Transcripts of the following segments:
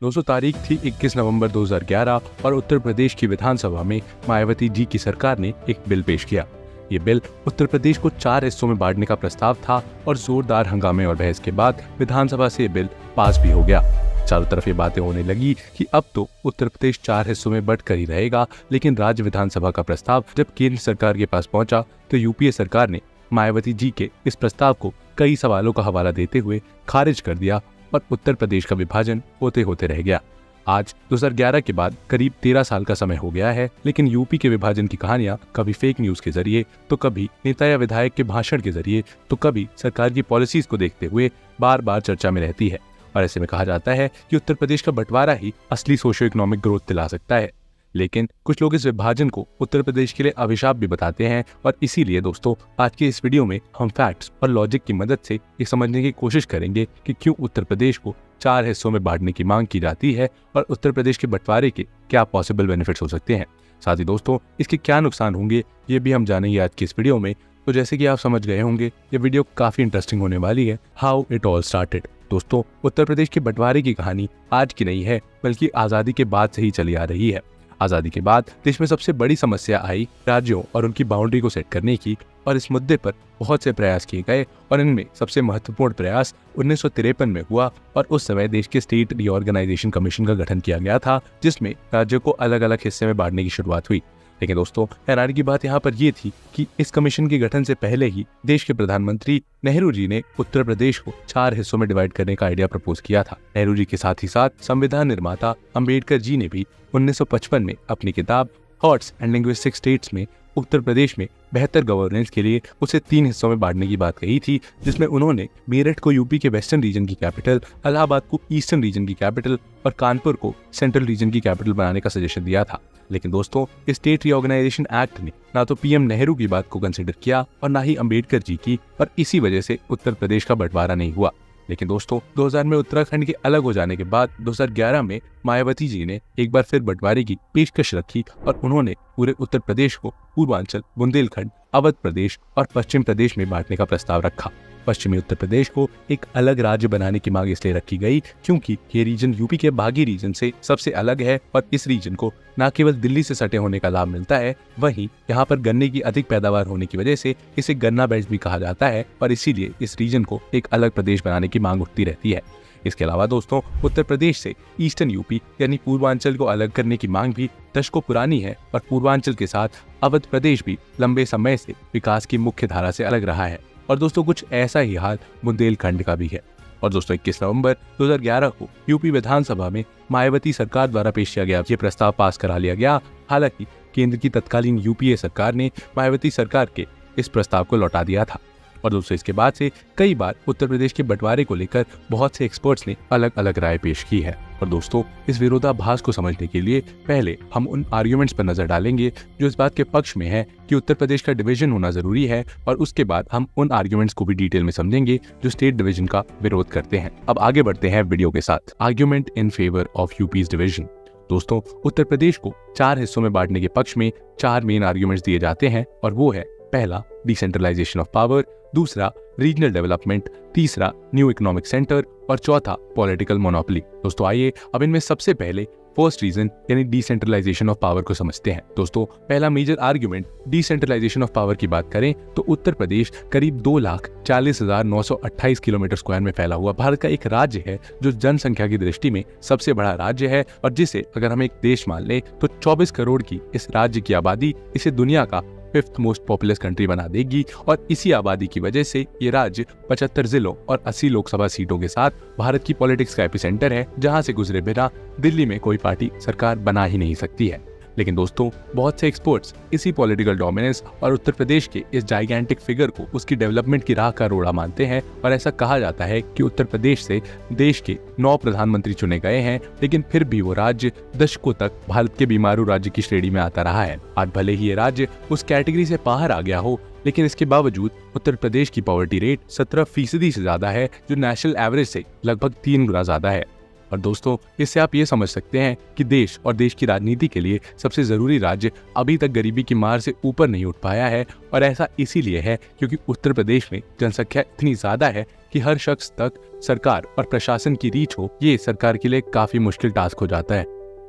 दोस्तों तारीख थी 21 नवंबर 2011 और उत्तर प्रदेश की विधानसभा में मायावती जी की सरकार ने एक बिल पेश किया। ये बिल उत्तर प्रदेश को 4 हिस्सों में बांटने का प्रस्ताव था और जोरदार हंगामे और बहस के बाद विधानसभा से ये बिल पास भी हो गया। चारों तरफ ये बातें होने लगी कि अब तो उत्तर प्रदेश 4 हिस्सों में बंटकर ही रहेगा, लेकिन राज्य विधानसभा का प्रस्ताव जब केंद्र सरकार के पास पहुंचा तो यूपीए सरकार ने मायावती जी के इस प्रस्ताव को कई सवालों का हवाला देते हुए खारिज कर दिया और उत्तर प्रदेश का विभाजन होते होते रह गया। आज 2011 के बाद करीब 13 साल का समय हो गया है, लेकिन यूपी के विभाजन की कहानियां कभी फेक न्यूज के जरिए, तो कभी नेता या विधायक के भाषण के जरिए, तो कभी सरकार की पॉलिसीज को देखते हुए बार बार चर्चा में रहती है। और ऐसे में कहा जाता है कि उत्तर प्रदेश का बंटवारा ही असली सोशो इकोनॉमिक ग्रोथ दिला सकता है। लेकिन कुछ लोग इस विभाजन को उत्तर प्रदेश के लिए अभिशाप भी बताते हैं और इसीलिए दोस्तों आज के इस वीडियो में हम फैक्ट्स और लॉजिक की मदद से ये समझने की कोशिश करेंगे कि क्यों उत्तर प्रदेश को 4 हिस्सों में बांटने की मांग की जाती है और उत्तर प्रदेश के बंटवारे के क्या पॉसिबल बेनिफिट्स हो सकते हैं। साथ ही दोस्तों इसके क्या नुकसान होंगे ये भी हम जानेंगे आज की इस वीडियो में। तो जैसे कि आप समझ गए होंगे ये वीडियो काफी इंटरेस्टिंग होने वाली है। How it all started. दोस्तों उत्तर प्रदेश के बंटवारे की कहानी आज की नहीं है, बल्कि आजादी के बाद से ही चली आ रही है। आजादी के बाद देश में सबसे बड़ी समस्या आई राज्यों और उनकी बाउंड्री को सेट करने की, और इस मुद्दे पर बहुत से प्रयास किए गए और इनमें सबसे महत्वपूर्ण प्रयास 1953 में हुआ और उस समय देश के स्टेट रीऑर्गेनाइजेशन कमीशन का गठन किया गया था, जिसमें राज्यों को अलग अलग हिस्से में बांटने की शुरुआत हुई। लेकिन दोस्तों हैरानी की बात यहाँ पर यह थी कि इस कमीशन के गठन से पहले ही देश के प्रधानमंत्री नेहरू जी ने उत्तर प्रदेश को 4 हिस्सों में डिवाइड करने का आइडिया प्रपोज किया था। नेहरू जी के साथ ही साथ संविधान निर्माता अंबेडकर जी ने भी 1955 में अपनी किताब थॉट्स एंड लिंग्विस्टिक स्टेट्स में उत्तर प्रदेश में बेहतर गवर्नेंस के लिए उसे 3 हिस्सों में बांटने की बात कही थी, जिसमें उन्होंने मेरठ को यूपी के वेस्टर्न रीजन की कैपिटल, इलाहाबाद को ईस्टर्न रीजन की कैपिटल और कानपुर को सेंट्रल रीजन की कैपिटल बनाने का सजेशन दिया था। लेकिन दोस्तों स्टेट रीऑर्गेनाइजेशन एक्ट ने ना तो पीएम नेहरू की बात को कंसिडर किया और ना ही अंबेडकर जी की, और इसी वजह से उत्तर प्रदेश का बंटवारा नहीं हुआ। लेकिन दोस्तों 2000 में उत्तराखंड के अलग हो जाने के बाद 2011 में मायावती जी ने एक बार फिर बंटवारे की पेशकश रखी और उन्होंने पूरे उत्तर प्रदेश को पूर्वांचल, बुंदेलखंड, अवध प्रदेश और पश्चिम प्रदेश में बांटने का प्रस्ताव रखा। पश्चिमी उत्तर प्रदेश को एक अलग राज्य बनाने की मांग इसलिए रखी गई क्योंकि ये रीजन यूपी के बागी रीजन से सबसे अलग है और इस रीजन को न केवल दिल्ली से सटे होने का लाभ मिलता है, वहीं यहाँ पर गन्ने की अधिक पैदावार होने की वजह से इसे गन्ना बेल्ट भी कहा जाता है और इसीलिए इस रीजन को एक अलग प्रदेश बनाने की मांग उठती रहती है। इसके अलावा दोस्तों उत्तर प्रदेश से ईस्टर्न यूपी यानी पूर्वांचल को अलग करने की मांग भी दशकों पुरानी है और पूर्वांचल के साथ अवध प्रदेश भी लंबे समय से विकास की मुख्य धारा से अलग रहा है। और दोस्तों कुछ ऐसा ही हाल बुंदेलखंड का भी है। और दोस्तों 21 नवंबर 2011 को यूपी विधानसभा में मायावती सरकार द्वारा पेश किया गया ये प्रस्ताव पास करा लिया गया। हालांकि केंद्र की तत्कालीन यूपीए सरकार ने मायावती सरकार के इस प्रस्ताव को लौटा दिया था। और दोस्तों इसके बाद से कई बार उत्तर प्रदेश के बंटवारे को लेकर बहुत से एक्सपर्ट्स ने अलग अलग राय पेश की है। और दोस्तों इस विरोधाभास को समझने के लिए पहले हम उन आर्ग्यूमेंट्स पर नजर डालेंगे जो इस बात के पक्ष में है कि उत्तर प्रदेश का डिवीजन होना जरूरी है, और उसके बाद हम उन आर्ग्यूमेंट्स को भी डिटेल में समझेंगे जो स्टेट डिवीजन का विरोध करते हैं। अब आगे बढ़ते हैं वीडियो के साथ। Argument in favour of यूपीज division. दोस्तों उत्तर प्रदेश को 4 हिस्सों में बांटने के पक्ष में 4 मेन आर्ग्यूमेंट्स दिए जाते हैं, और वो है पहला डिसेंट्रलाइजेशन ऑफ पावर, दूसरा रीजनल डेवलपमेंट, तीसरा न्यू इकोनॉमिक सेंटर और चौथा पॉलिटिकल मोनोपोली। दोस्तों आइए अब इनमें सबसे पहले फर्स्ट रीजन यानी डिसेंट्रलाइजेशन ऑफ पावर को समझते हैं। दोस्तों पहला major argument decentralisation of power की बात करें तो उत्तर प्रदेश करीब 2,40,928 किलोमीटर स्क्वायर में फैला हुआ भारत का एक राज्य है जो जनसंख्या की दृष्टि में सबसे बड़ा राज्य है, और जिसे अगर हम एक देश मान ले तो 24 करोड़ की इस राज्य की आबादी इसे दुनिया का 5th मोस्ट पॉपुलस कंट्री बना देगी। और इसी आबादी की वजह से ये राज्य 75 जिलों और 80 लोकसभा सीटों के साथ भारत की पॉलिटिक्स का एपिसेंटर है, जहां से गुजरे बिना दिल्ली में कोई पार्टी सरकार बना ही नहीं सकती है। लेकिन दोस्तों बहुत से एक्सपर्ट्स इसी पॉलिटिकल डोमिनेंस और उत्तर प्रदेश के इस जाइगेंटिक फिगर को उसकी डेवलपमेंट की राह का रोड़ा मानते हैं, और ऐसा कहा जाता है कि उत्तर प्रदेश से देश के 9 प्रधानमंत्री चुने गए हैं, लेकिन फिर भी वो राज्य दशकों तक भारत के बीमारू राज्य की श्रेणी में आता रहा है। आज भले ही ये राज्य उस कैटेगरी से बाहर आ गया हो, लेकिन इसके बावजूद उत्तर प्रदेश की पॉवर्टी रेट 17% से ज्यादा है, जो नेशनल एवरेज से लगभग 3 गुना ज्यादा है। और दोस्तों इससे आप ये समझ सकते हैं कि देश और देश की राजनीति के लिए सबसे जरूरी राज्य अभी तक गरीबी की मार से ऊपर नहीं उठ पाया है, और ऐसा इसीलिए है क्योंकि उत्तर प्रदेश में जनसंख्या इतनी ज्यादा है कि हर शख्स तक सरकार और प्रशासन की रीच हो, ये सरकार के लिए काफी मुश्किल टास्क हो जाता है।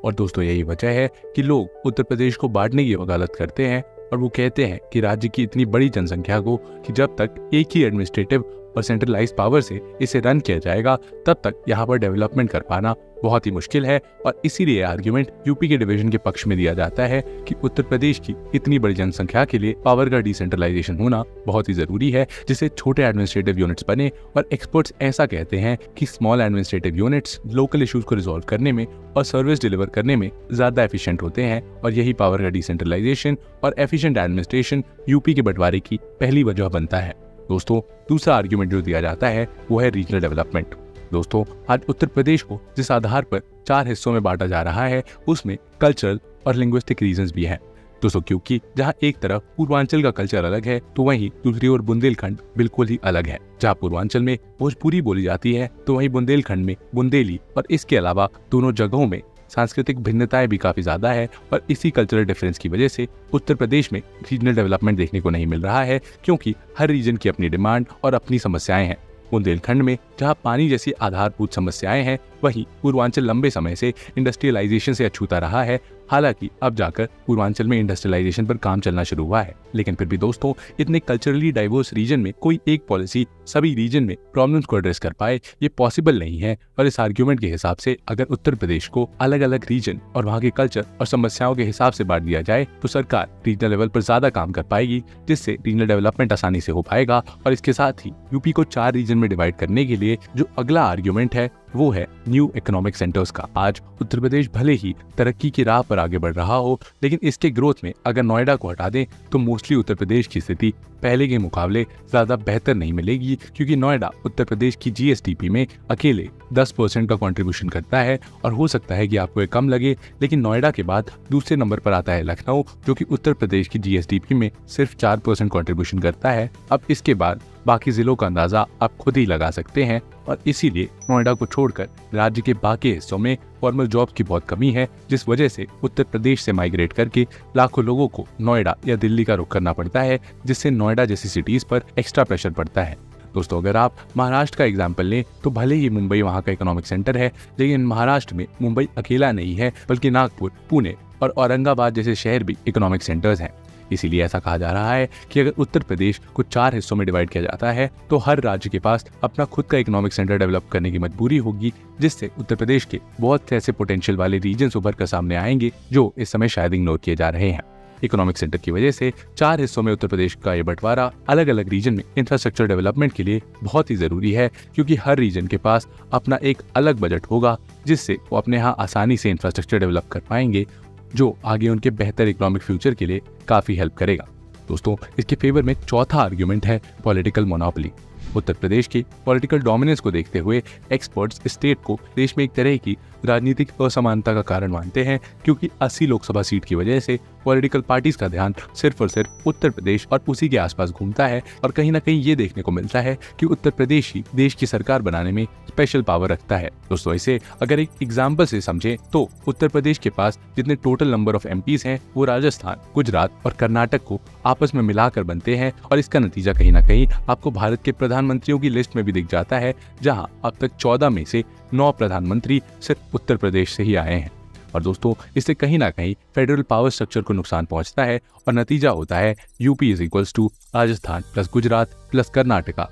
और दोस्तों यही वजह है कि लोग उत्तर प्रदेश को बांटने की वकालत करते हैं और वो कहते हैं कि राज्य की इतनी बड़ी जनसंख्या को कि जब तक एक ही एडमिनिस्ट्रेटिव और सेंट्रलाइज पावर से इसे रन किया जाएगा तब तक यहाँ पर डेवलपमेंट कर पाना बहुत ही मुश्किल है। और इसीलिए आर्ग्यूमेंट यूपी के डिवीजन के पक्ष में दिया जाता है कि उत्तर प्रदेश की इतनी बड़ी जनसंख्या के लिए पावर का डिसेंट्रलाइजेशन होना बहुत ही जरूरी है, जिससे छोटे एडमिनिस्ट्रेटिव यूनिट्स बने। और एक्सपर्ट्स ऐसा कहते हैं कि small administrative units local issues को रिजॉल्व करने में और सर्विस डिलीवर करने में ज्यादा एफिशिएंट होते हैं। और यही पावर का डिसेंट्रलाइजेशन और एफिशिएंट एडमिनिस्ट्रेशन यूपी के बंटवारे की पहली वजह बनता है। दोस्तों दूसरा आर्ग्यूमेंट जो दिया जाता है वो है रीजनल डेवलपमेंट। दोस्तों आज उत्तर प्रदेश को जिस आधार पर 4 हिस्सों में बांटा जा रहा है उसमें कल्चरल और लिंग्विस्टिक रीजंस भी हैं। दोस्तों क्योंकि जहां एक तरफ पूर्वांचल का कल्चर अलग है तो वहीं दूसरी ओर बुंदेलखंड बिल्कुल ही अलग है। जहां पूर्वांचल में भोजपुरी बोली जाती है तो वहीं बुंदेलखंड में बुंदेली, और इसके अलावा दोनों जगहों में सांस्कृतिक भिन्नताएं भी काफी ज्यादा है। और इसी कल्चरल डिफरेंस की वजह से उत्तर प्रदेश में रीजनल डेवलपमेंट देखने को नहीं मिल रहा है, क्योंकि हर रीजन की अपनी डिमांड और अपनी समस्याएं हैं। बुंदेलखंड में जहां पानी जैसी आधारभूत समस्याएं हैं, वहीं पूर्वांचल लंबे समय से इंडस्ट्रियलाइजेशन से अछूता रहा है। हालांकि अब जाकर पूर्वांचल में इंडस्ट्रियलाइजेशन पर काम चलना शुरू हुआ है, लेकिन फिर भी दोस्तों इतने कल्चरली डाइवर्स रीजन में कोई एक पॉलिसी सभी रीजन में प्रॉब्लम्स को एड्रेस कर पाए, ये पॉसिबल नहीं है। और इस आर्ग्यूमेंट के हिसाब से अगर उत्तर प्रदेश को अलग अलग रीजन और वहाँ के कल्चर और समस्याओं के हिसाब से बांट दिया जाए तो सरकार रीजनल लेवल पर ज्यादा काम कर पाएगी, जिससे रीजनल डेवलपमेंट आसानी से हो पाएगा। और इसके साथ ही यूपी को 4 रीजन में डिवाइड करने के लिए जो अगला आर्ग्यूमेंट है वो है न्यू इकोनॉमिक सेंटर्स का। आज उत्तर प्रदेश भले ही तरक्की की राह पर आगे बढ़ रहा हो, लेकिन इसके ग्रोथ में अगर नोएडा को हटा दें तो मोस्टली उत्तर प्रदेश की स्थिति पहले के मुकाबले ज्यादा बेहतर नहीं मिलेगी, क्योंकि नोएडा उत्तर प्रदेश की जीएसडीपी में अकेले 10% का कंट्रीब्यूशन करता है। और हो सकता है कि आपको ये कम लगे, लेकिन नोएडा के बाद दूसरे नंबर पर आता है लखनऊ, जो कि उत्तर प्रदेश की जीएसडीपी में सिर्फ 4% कंट्रीब्यूशन करता है। अब इसके बाद बाकी जिलों का अंदाजा आप खुद ही लगा सकते हैं। और इसीलिए नोएडा को छोड़कर राज्य के बाकी हिस्सों में फॉर्मल जॉब की बहुत कमी है, जिस वजह से उत्तर प्रदेश से माइग्रेट करके लाखों लोगों को नोएडा या दिल्ली का रुख करना पड़ता है, जिससे नोएडा जैसी सिटीज पर एक्स्ट्रा प्रेशर पड़ता है। दोस्तों अगर आप महाराष्ट्र का एग्जाम्पल लें तो भले ही मुंबई वहाँ का इकोनॉमिक सेंटर है, लेकिन महाराष्ट्र में मुंबई अकेला नहीं है, बल्कि नागपुर, पुणे और औरंगाबाद जैसे शहर भी इकोनॉमिक सेंटर्स हैं। इसीलिए ऐसा कहा जा रहा है कि अगर उत्तर प्रदेश को 4 हिस्सों में डिवाइड किया जाता है तो हर राज्य के पास अपना खुद का इकोनॉमिक सेंटर डेवलप करने की मजबूरी होगी, जिससे उत्तर प्रदेश के बहुत से ऐसे पोटेंशियल वाले रीजन्स उभर कर सामने आएंगे जो इस समय शायद इग्नोर किए जा रहे हैं। इकोनॉमिक सेंटर की वजह से 4 हिस्सों में उत्तर प्रदेश का ये बंटवारा अलग अलग रीजन में इंफ्रास्ट्रक्चर डेवलपमेंट के लिए बहुत ही जरूरी है, क्योंकि हर रीजन के पास अपना एक अलग बजट होगा, जिससे वो अपने यहाँ आसानी से इंफ्रास्ट्रक्चर डेवलप कर पाएंगे, जो आगे उनके बेहतर इकोनॉमिक फ्यूचर के लिए काफी हेल्प करेगा। दोस्तों इसके फेवर में चौथा आर्ग्यूमेंट है पॉलिटिकल मोनोपोली। उत्तर प्रदेश की पॉलिटिकल डोमिनेंस को देखते हुए एक्सपर्ट्स स्टेट को देश में एक तरह की राजनीतिक असमानता का कारण मानते हैं, क्योंकि 80 लोकसभा सीट की वजह से पॉलिटिकल पार्टीज का ध्यान सिर्फ और सिर्फ उत्तर प्रदेश और उसी के आसपास घूमता है। और कहीं ना कहीं ये देखने को मिलता है कि उत्तर प्रदेश ही देश की सरकार बनाने में स्पेशल पावर रखता है। दोस्तों इसे अगर एक एग्जाम्पल से समझें तो उत्तर प्रदेश के पास जितने टोटल नंबर ऑफ एमपीज हैं वो राजस्थान, गुजरात और कर्नाटक को आपस में मिलाकर बनते हैं। और इसका नतीजा कहीं ना कहीं आपको भारत के प्रधानमंत्रियों की लिस्ट में भी दिख जाता है, जहां अब तक 14 में से 9 प्रधानमंत्री सिर्फ उत्तर प्रदेश से ही आए हैं। और दोस्तों इससे कहीं ना कहीं फेडरल पावर स्ट्रक्चर को नुकसान पहुंचता है और नतीजा होता है UP is equals to Rajasthan plus Gujarat plus Karnataka.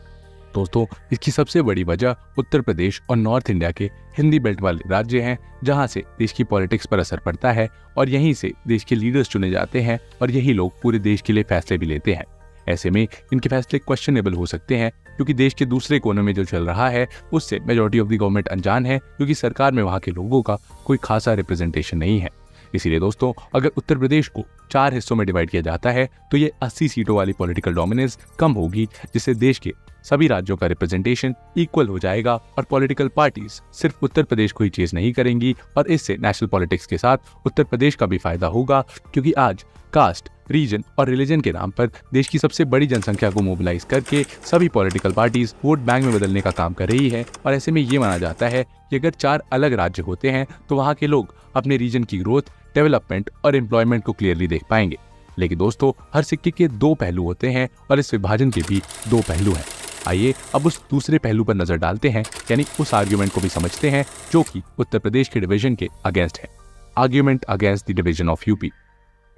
दोस्तों इसकी सबसे बड़ी वजह उत्तर प्रदेश और नॉर्थ इंडिया के हिंदी बेल्ट वाले राज्य हैं, जहां से देश की पॉलिटिक्स पर असर पड़ता है और यहीं से देश के लीडर्स चुने जाते हैं और यही लोग पूरे देश के लिए फैसले भी लेते हैं। ऐसे में इनके फैसले क्वेश्चनेबल हो सकते हैं, क्योंकि देश के दूसरे कोने में जो चल रहा है उससे मेजॉरिटी ऑफ द गवर्नमेंट अनजान है, क्योंकि सरकार में वहां के लोगों का कोई खासा रिप्रेजेंटेशन नहीं है। इसीलिए दोस्तों अगर उत्तर प्रदेश को 4 हिस्सों में डिवाइड किया जाता है तो ये 80 सीटों वाली पॉलिटिकल डोमिनेंस कम होगी, जिससे देश के सभी राज्यों का रिप्रेजेंटेशन इक्वल हो जाएगा और पॉलिटिकल पार्टीज सिर्फ उत्तर प्रदेश को ही चेज नहीं करेंगी। और इससे नेशनल पॉलिटिक्स के साथ उत्तर प्रदेश का भी फायदा होगा, क्योंकि आज कास्ट, रीजन और रिलीजन के नाम पर देश की सबसे बड़ी जनसंख्या को मोबिलाइज करके सभी पॉलिटिकल पार्टीज वोट बैंक में बदलने का काम कर रही है। और ऐसे में ये माना जाता है कि अगर 4 अलग राज्य होते हैं तो वहाँ के लोग अपने रीजन की ग्रोथ, डेवलपमेंट और एम्प्लॉयमेंट को क्लियरली देख पाएंगे। लेकिन दोस्तों हर सिक्के के 2 पहलू होते हैं और इस विभाजन के भी 2 पहलू हैं। आइए अब उस दूसरे पहलू पर नजर डालते हैं, यानी उस आर्ग्यूमेंट को भी समझते हैं जो कि उत्तर प्रदेश के डिवीजन के अगेंस्ट है। Argument against the division of UP.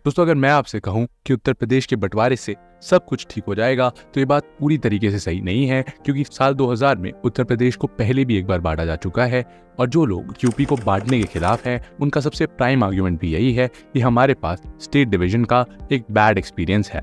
दोस्तों, अगर मैं आपसे कहूं कि उत्तर प्रदेश के बंटवारे से सब कुछ ठीक हो जाएगा तो ये बात पूरी तरीके से सही नहीं है, क्योंकि साल 2000 में उत्तर प्रदेश को पहले भी एक बार बांटा जा चुका है और जो लोग यूपी को बांटने के खिलाफ हैं उनका सबसे प्राइम आर्ग्यूमेंट भी यही है कि हमारे पास स्टेट डिवीजन का एक बैड एक्सपीरियंस है।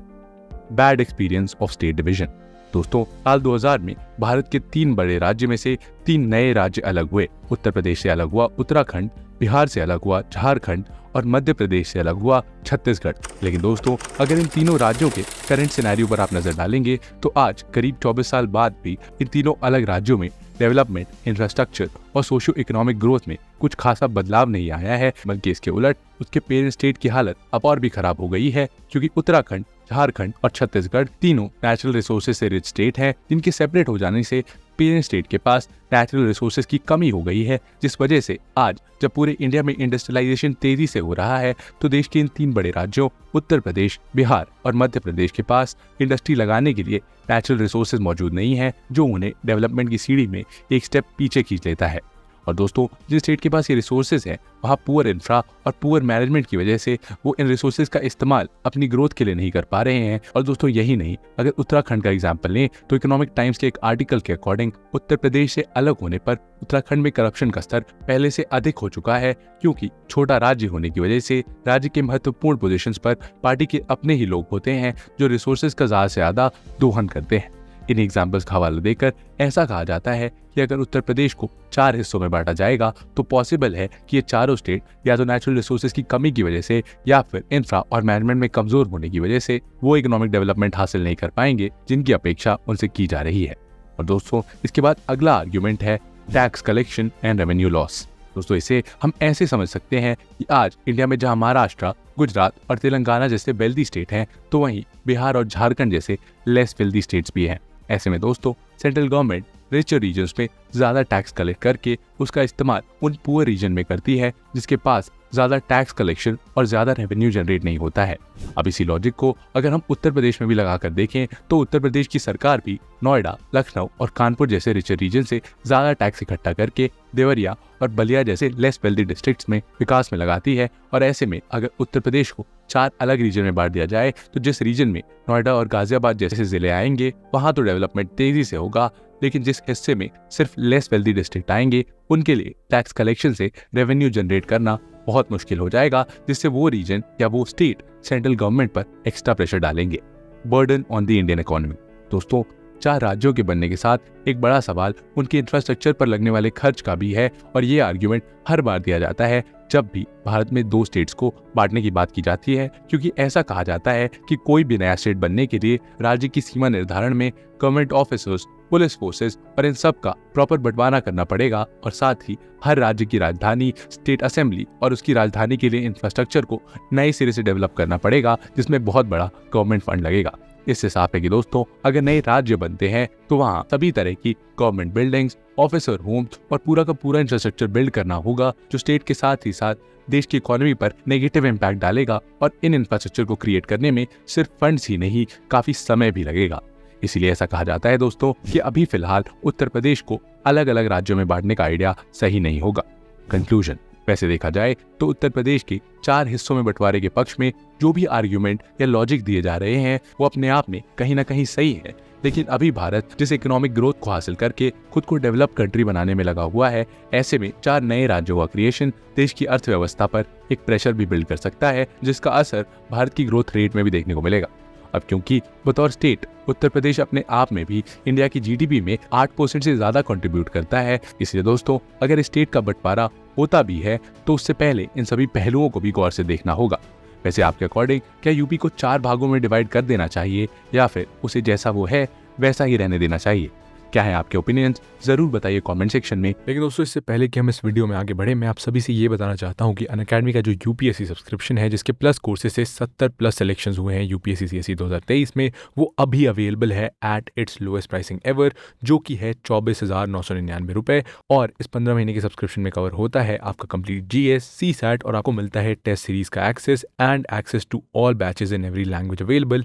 Bad experience of state division. दोस्तों, साल 2000 में भारत के 3 बड़े राज्य में से 3 नए राज्य अलग हुए। उत्तर प्रदेश से अलग हुआ उत्तराखंड, बिहार से अलग हुआ झारखंड और मध्य प्रदेश से अलग हुआ छत्तीसगढ़। लेकिन दोस्तों, अगर इन तीनों राज्यों के करंट सिनेरियो पर आप नजर डालेंगे तो आज करीब 24 साल बाद भी इन तीनों अलग राज्यों में डेवलपमेंट, इंफ्रास्ट्रक्चर और सोशियो इकोनॉमिक ग्रोथ में कुछ खासा बदलाव नहीं आया है, बल्कि इसके उलट उसके पेरेंट स्टेट की हालत अब और भी खराब हो गई है, क्योंकि उत्तराखंड, झारखंड और छत्तीसगढ़ तीनों नेचुरल रिसोर्सेज से रिच स्टेट हैं, जिनके सेपरेट हो जाने से पेरेंट स्टेट के पास नेचुरल रिसोर्सेज की कमी हो गई है, जिस वजह से आज जब पूरे इंडिया में इंडस्ट्रियलाइजेशन तेजी से हो रहा है तो देश के इन 3 बड़े राज्यों उत्तर प्रदेश, बिहार और मध्य प्रदेश के पास इंडस्ट्री लगाने के लिए नेचुरल रिसोर्सेज मौजूद नहीं है, जो उन्हें डेवलपमेंट की सीढ़ी में एक स्टेप पीछे खींच लेता है। और दोस्तों, जिस स्टेट के पास ये रिसोर्सेज हैं वहाँ पुअर इंफ्रा और पुअर मैनेजमेंट की वजह से वो इन रिसोर्सेज का इस्तेमाल अपनी ग्रोथ के लिए नहीं कर पा रहे हैं। और दोस्तों, यही नहीं, अगर उत्तराखंड का एग्जांपल लें तो इकोनॉमिक टाइम्स के एक आर्टिकल के अकॉर्डिंग उत्तर प्रदेश से अलग होने पर उत्तराखंड में करप्शन का स्तर पहले से अधिक हो चुका है, क्योंकि छोटा राज्य होने की वजह से राज्य के महत्वपूर्ण पोजीशंस पर पार्टी के अपने ही लोग होते हैं जो रिसोर्सेज का ज्यादा से ज्यादा दोहन करते हैं। इन एग्जाम्पल्स का हवाला देकर ऐसा कहा जाता है कि अगर उत्तर प्रदेश को 4 हिस्सों में बांटा जाएगा तो पॉसिबल है कि ये चारों स्टेट या तो नेचुरल रिसोर्सेज की कमी की वजह से या फिर इंफ्रा और मैनेजमेंट में कमजोर होने की वजह से वो इकोनॉमिक डेवलपमेंट हासिल नहीं कर पाएंगे जिनकी अपेक्षा उनसे की जा रही है। और दोस्तों, इसके बाद अगला आर्ग्यूमेंट है tax collection and revenue loss. दोस्तों, इसे हम ऐसे समझ सकते हैं कि आज इंडिया में जहां महाराष्ट्र, गुजरात और तेलंगाना जैसे वेल्दी स्टेट हैं, तो वहीं बिहार और झारखंड जैसे लेस वेल्दी स्टेट्स भी हैं। ऐसे में दोस्तों, सेंट्रल गवर्नमेंट रिचर रीजन्स में ज्यादा टैक्स कलेक्ट करके उसका इस्तेमाल उन पुअर रीजन में करती है जिसके पास ज्यादा टैक्स कलेक्शन और ज्यादा रेवेन्यू जनरेट नहीं होता है। अब इसी लॉजिक को अगर हम उत्तर प्रदेश में भी लगाकर देखें तो उत्तर प्रदेश की सरकार भी नोएडा, लखनऊ और कानपुर जैसे रिचर रीजन से ज्यादा टैक्स इकट्ठा करके देवरिया और बलिया जैसे लेस वेल्दी डिस्ट्रिक्ट्स में विकास में लगाती है। और ऐसे में अगर उत्तर प्रदेश को 4 अलग रीजन में बांट दिया जाए तो जिस रीजन में नोएडा और गाजियाबाद जैसे जिले आएंगे वहां तो डेवलपमेंट तेजी से होगा, लेकिन जिस हिस्से में सिर्फ लेस वेल्दी डिस्ट्रिक्ट आएंगे उनके लिए टैक्स कलेक्शन से रेवेन्यू जनरेट करना बहुत मुश्किल हो जाएगा, जिससे वो रीजन या वो स्टेट सेंट्रल गवर्नमेंट पर एक्स्ट्रा प्रेशर डालेंगे। Burden on the Indian economy. दोस्तों, 4 राज्यों के बनने के साथ एक बड़ा सवाल उनके इंफ्रास्ट्रक्चर पर लगने वाले खर्च का भी है, और ये आर्ग्यूमेंट हर बार दिया जाता है जब भी भारत में 2 स्टेट्स को बांटने की बात की जाती है, क्योंकि ऐसा कहा जाता है कि कोई भी नया स्टेट बनने के लिए राज्य की सीमा निर्धारण में गवर्नमेंट ऑफिसर्स, पुलिस फोर्सेस और इन सब का प्रॉपर बंटवारा करना पड़ेगा, और साथ ही हर राज्य की राजधानी, स्टेट असेंबली और उसकी राजधानी के लिए इंफ्रास्ट्रक्चर को नए सिरे से डेवलप करना पड़ेगा, जिसमें बहुत बड़ा गवर्नमेंट फंड लगेगा। इससे साफ है कि दोस्तों, अगर नए राज्य बनते हैं तो वहाँ सभी तरह की गवर्नमेंट बिल्डिंग्स, ऑफिसर होम्स और पूरा का पूरा इंफ्रास्ट्रक्चर बिल्ड करना होगा, जो स्टेट के साथ ही साथ देश की इकोनॉमी पर नेगेटिव इम्पैक्ट डालेगा। और इन इंफ्रास्ट्रक्चर को क्रिएट करने में सिर्फ फंड्स ही नहीं, काफी समय भी लगेगा। इसीलिए ऐसा कहा जाता है दोस्तों कि अभी फिलहाल उत्तर प्रदेश को अलग अलग राज्यों में बांटने का आइडिया सही नहीं होगा। कंक्लूजन, वैसे देखा जाए तो उत्तर प्रदेश के 4 हिस्सों में बंटवारे के पक्ष में जो भी आर्ग्यूमेंट या लॉजिक दिए जा रहे हैं वो अपने आप में कहीं ना कहीं सही है, लेकिन अभी भारत जिस इकोनॉमिक ग्रोथ को हासिल करके खुद को डेवलप कंट्री बनाने में लगा हुआ है, ऐसे में 4 नए राज्यों का क्रिएशन देश की अर्थव्यवस्था पर एक प्रेशर भी बिल्ड कर सकता है, जिसका असर भारत की ग्रोथ रेट में भी देखने को मिलेगा। अब क्योंकि बतौर स्टेट उत्तर प्रदेश अपने आप में भी इंडिया की जीडीपी में 8% से ज्यादा कंट्रीब्यूट करता है, इसलिए दोस्तों, अगर स्टेट का बंटवारा होता भी है तो उससे पहले इन सभी पहलुओं को भी गौर से देखना होगा। वैसे आपके अकॉर्डिंग क्या यूपी को 4 भागों में डिवाइड कर देना चाहिए या फिर उसे जैसा वो है वैसा ही रहने देना चाहिए? क्या है आपके ओपिनियंस, जरूर बताइए कमेंट सेक्शन में। लेकिन दोस्तों, इससे पहले कि हम इस वीडियो में आगे बढ़े, मैं आप सभी से ये बताना चाहता हूँ कि अनअकैडमी का जो यूपीएससी सब्सक्रिप्शन है, जिसके प्लस कोर्सेज से 70+ सिलेक्शंस हुए हैं यूपीएससी सीएससी 2023 में, वो अभी अवेलेबल है at its lowest pricing ever, जो कि है 24,999 रुपये। और इस 15 महीने के सब्सक्रिप्शन में कवर होता है आपका कंप्लीट जीएस, सीसैट, और आपको मिलता है टेस्ट सीरीज का access and access to all batches in every language available.